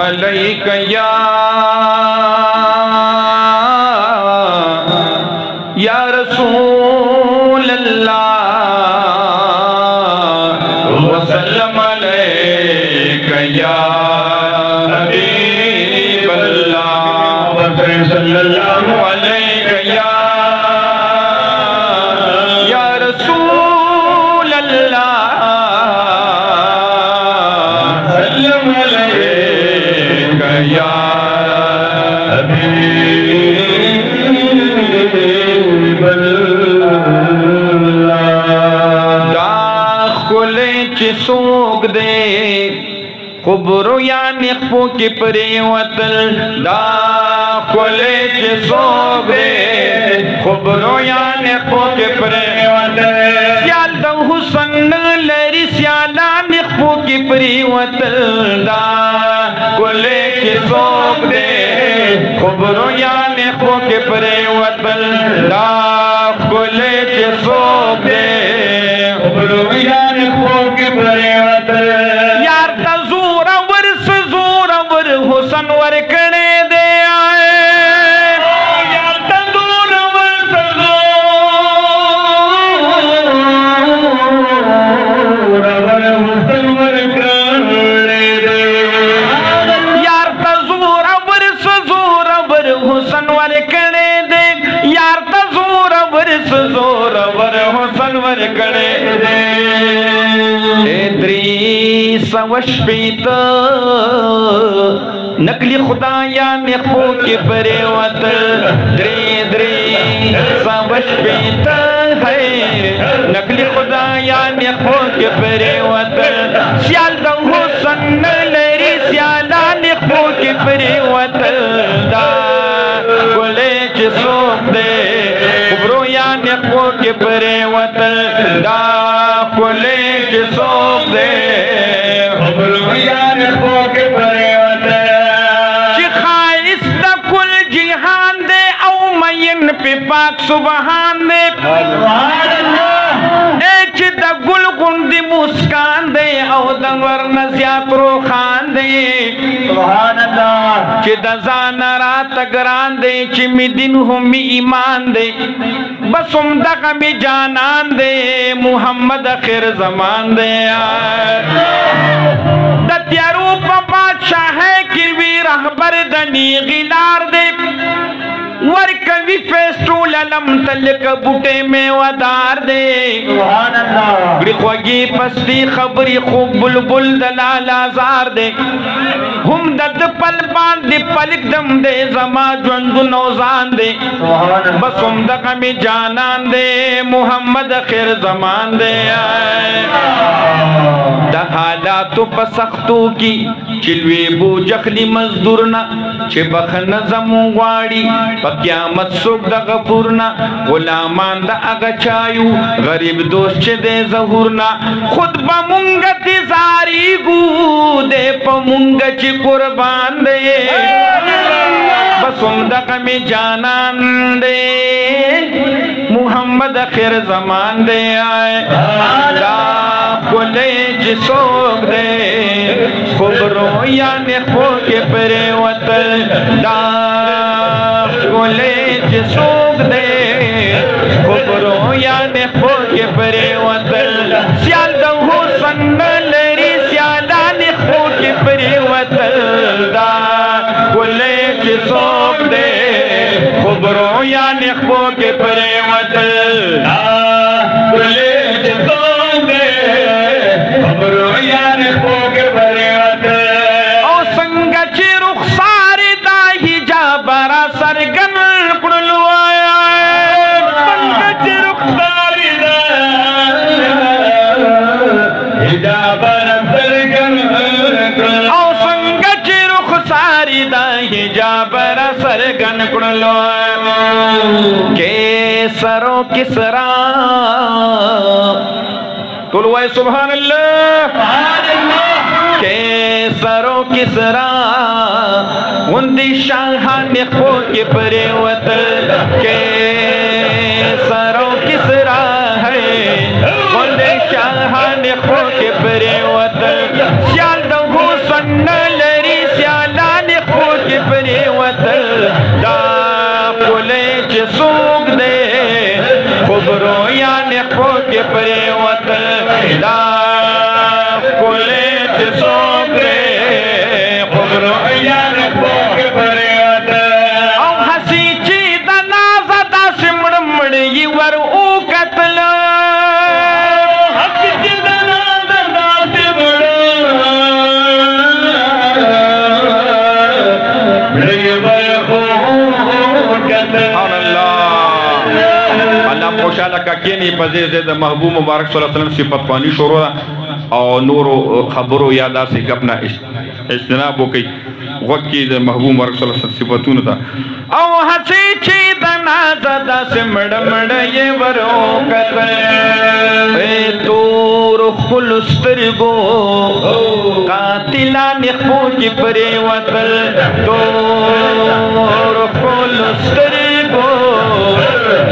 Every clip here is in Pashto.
अलैका या रसूल अल्लाह वसल्लम अलैका या हबीब अल्लाह सल्लल्लाहु अलैका या रसूल अल्लाह सल्लम अलैका या हबीब अल्लाह। दाखुले चिसूक दे खुबरो या निखपो की प्रेवतल दाखुले चिसूक दे खुबरो या निखपो की प्रेवतल स्याल द हुसन लरी स्याला निखपो की प्रेवतल दाखुले चिसूक दे खुबरो या निखपो की प्रेवतल दाखुले चिसूक दे खुबरो या निखपो की प्रेवतल यार हुसन वर कणे दे आए यार तंदूर हुसन वर कणे दे यार तजूर वर हुसन वर कणे दे यार तजूर वर हुसन वर कणे दे सवश्पित नकली खुदाया निखो के प्रेवत द्रे सवश्पित है नकली खुदाया निखो के प्रेवत स्याल द हुसन लरी स्याला निखो के प्रेवत दा कोले चिसोक दे खुबरो या निखो के प्रेवत दा कोले चिसोक दे खुबरो या निखो के प्रेवत पे पाक सुबहान दे द गुल गुंदी मुस्कान दे औ दंवर नज़ियात रो खान दे सुभान अल्लाह चिद जान रात गरान दे चिमी दिन हुमी ईमान दे बस उम्दा मी जानान दे मुहम्मद आखिर जमान दे दत्यारू बादशाह है किरवी रहबर दनी गिलार दे वर कवि फेस्टूल अलम तलक बूटे में वदार दे सुभान अल्लाह ग्रिखोगी पस्ती खबरी खूब बुलबुल दलाल आजार दे हम दद पल बांध पलक दम दे जमा जंदु नौजान दे बस हम दक में जानान दे मुहम्मद आखिर जमान दे दहाला तो पसख्तू की चिलवे बो जखली मजदूरना चे बखन जमुवाड़ी क्यामत सुख द गफूरना गुलामान द अगचायु गरीब दोस्त चे दे जहूरना खुद बमुंगति जारी गू दे पमुंगची कुर्बान दे बसुम दक में जानान दे मुहम्मद आखिर जमान दे आए कोले जिसोक दे खुबरो या निखो के प्रेवत कोले जिसोक दे खुबरो या निखो के प्रेवत स्याल द हुसन लरी स्याला निखो के प्रेवत कोले जिसोक दे खुबरो या निखो के प्रेवत कोले जिसोक दे खुबरो या निखो के प्रेवत ओ संगची रुखसारी दा हिजाबरा सरगन कुड़लो आया संगची रुखसारी दा हिजाबरा सरगन ओ संगची रुखसारी दा हिजाबरा सरगन कुड़लो के सरो किसरा तुलवाए सुभान अल्लाह के सरो किसरा उन्दी शाहान खो के प्रेवत के सरो किसरा है उन्दी शाहान खो के प्रेवत श्याल दो सन्न लरी لکه کینی په ځای د محبوب مبارک صلی الله علیه وسلم صفت خوانی شروع او نور خبرو یادا سے اپنا اجتناب وکي وکی د محبوب مبارک صلی الله علیه وسلم صفاتونه تا او هڅې چې د نازدا سمړ مړ یې ورو کتل اے تور خلسترګو قاتلان خو کې پرې وتل تور خلسترګو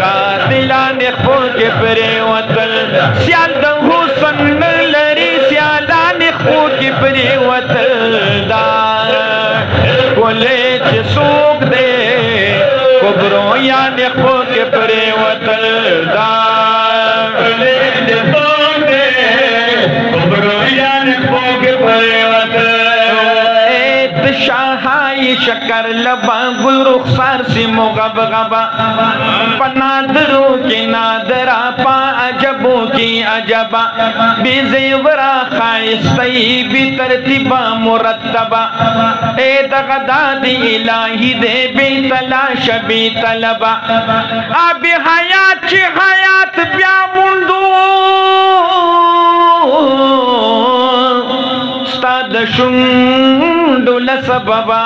قاتلان خو کې پرې وتل سیال د حسن لري سیالان خو کې پرې وتل دا کولې چې څوک دې کبرو یا نه خو کې پرې وتل دا کولې چې څوک دې کبرو یا نه خو کې پرې وتل شاہائی شکر لبا گل رخسار سی مغب غبا پنادروں کی نادرہ پا عجبوں کی عجبا بی زیورا خائستی بی ترتیبا مرتبا اے دغدا دی الہی دے بی تلاش بی طلبا اب حیات چی حیات بیا مندو استاد شنڈو لسببا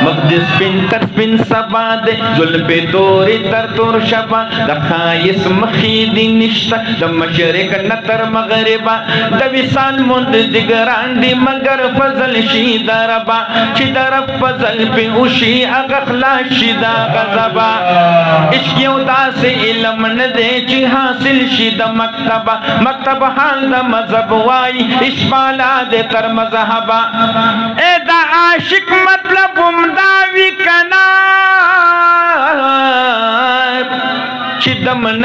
مقدس بن تر بن سبا دے ظلم دوری تر تور شبا دا خائس مخیدی نشتا دا مشرق نتر مغربا دا وصال مند دگران دی مگر فضل شی دربا چی درب فضل پی اوشی اغخلا شی دا غزبا عشقیو دا سے علم ندے چی حاصل شی دا مکتبا مکتب حال دا مذہب وائی اشبالا دے تر مذہبا اے دا عاشق مطلب امداوی کنا چی دمن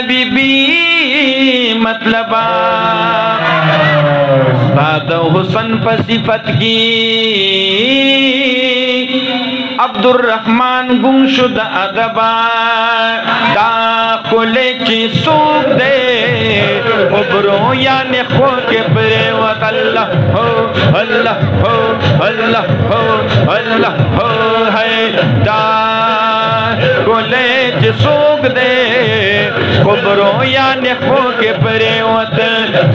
بی بی مطلبا استاد حسن پا صفت کی عبدالرحمن گم شد ادبا دا کلے چی سوک دے خبروں یعنی خو کے پرے وط اللہ ہو اللہ ہو اللہ ہو اللہ ہو ہے دا کلے چی سوک دے خبروں یعنی خو کے پرے وط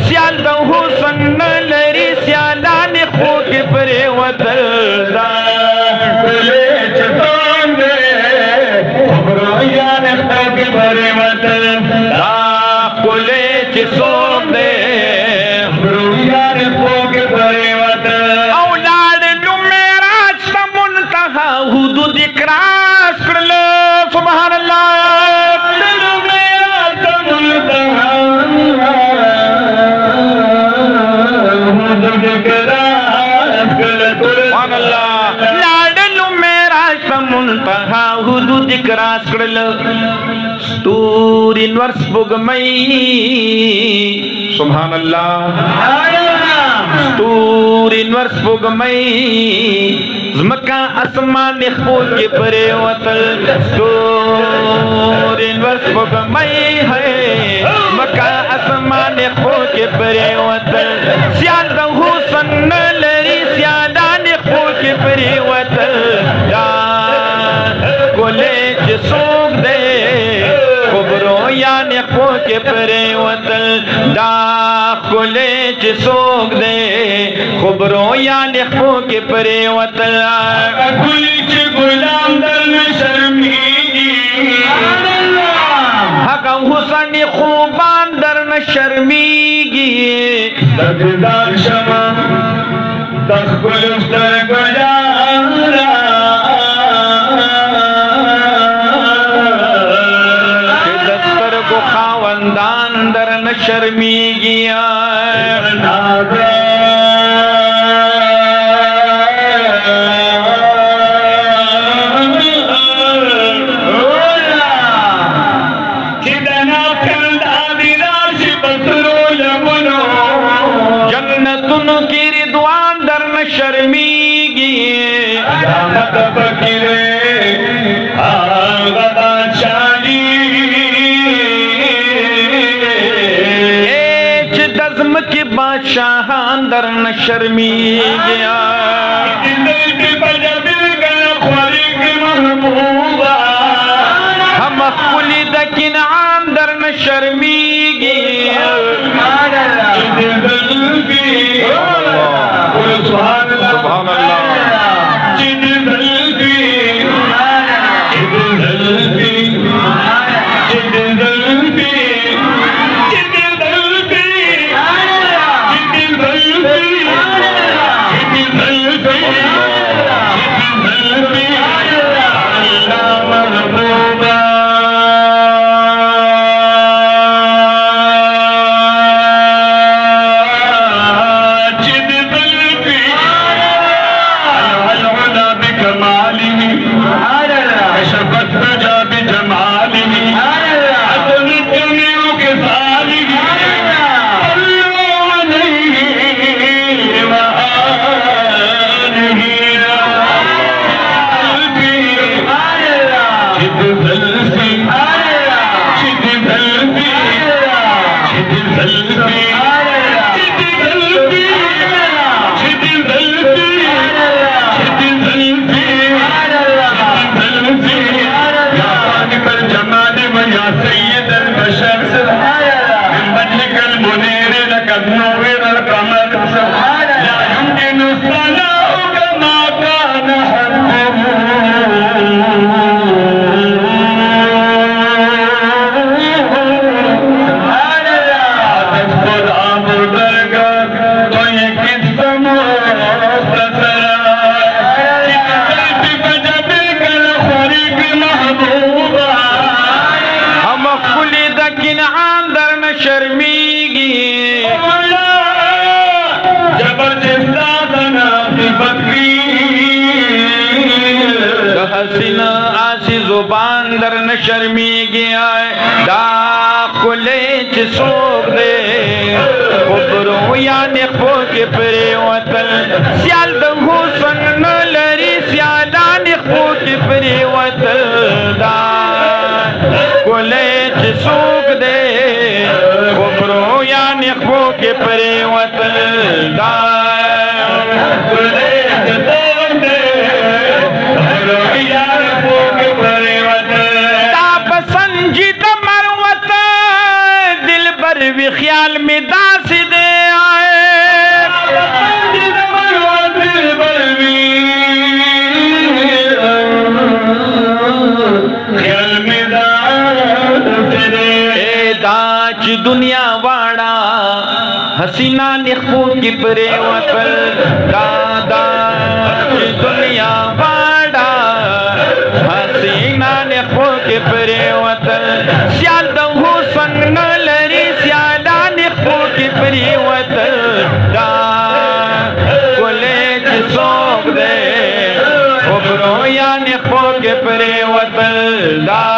سیال دا حسن لری سیالان خو کے پرے وط دا کلے چتون دے خبروں یعنی خو کے پرے وط دا کلے چی سوک دے خبروں یعنی خو کے پرے وط اولاد نو میراج تا منتہا حدود اکراس کرل سبحان اللہ نو میراج تا منتہا حدود اکراس کرل سبحان اللہ منتہا حدود اکراس کرل ستورین ورس بگمئی سبحان اللہ ستورین ورس بگمئی زمکا اسمان خود کے پرے وطل ستورین ورس بگمئی ہے مکا اسمان خود کے پرے وطل سیال دا حسن لری سیالان خود کے پرے وطل کلے چی سوک دے خبروں یعنی خو کے پرے وطل دا کلے چی سوک دے خبروں یعنی خو کے پرے وطل کلی چی غلام در نشرمیگی حقا حسن خوبان در نشرمیگی دردار شما تخبر افتر گلام خاوندان در نشرمی گیا جنتن کی ردوان در نشرمی گیا جامت فکرے آغا شانی کی بادشاہان در نشرمی گیا ہم خلید حسین آسی زبان در نشرمی گیا دا کلے چسوک دے خبرو یعنی خوک پری وطن سیال دا حسن نلری سیالانی خوک پری وطن دا کلے چسوک دے خبرو یعنی خوک پری وطن دا کلے چسوک دے وی خیال میں داس دے آئے خیال میں داس دے اے داچ دنیا واڑا حسینہ نخو کی پرے وطن داچ دنیا واڑا حسینہ نخو کی پرے وطن سیال دو حسن نلری پری وطن دا کلے چسوک دے خبرو یعنی خوک پری وطن دا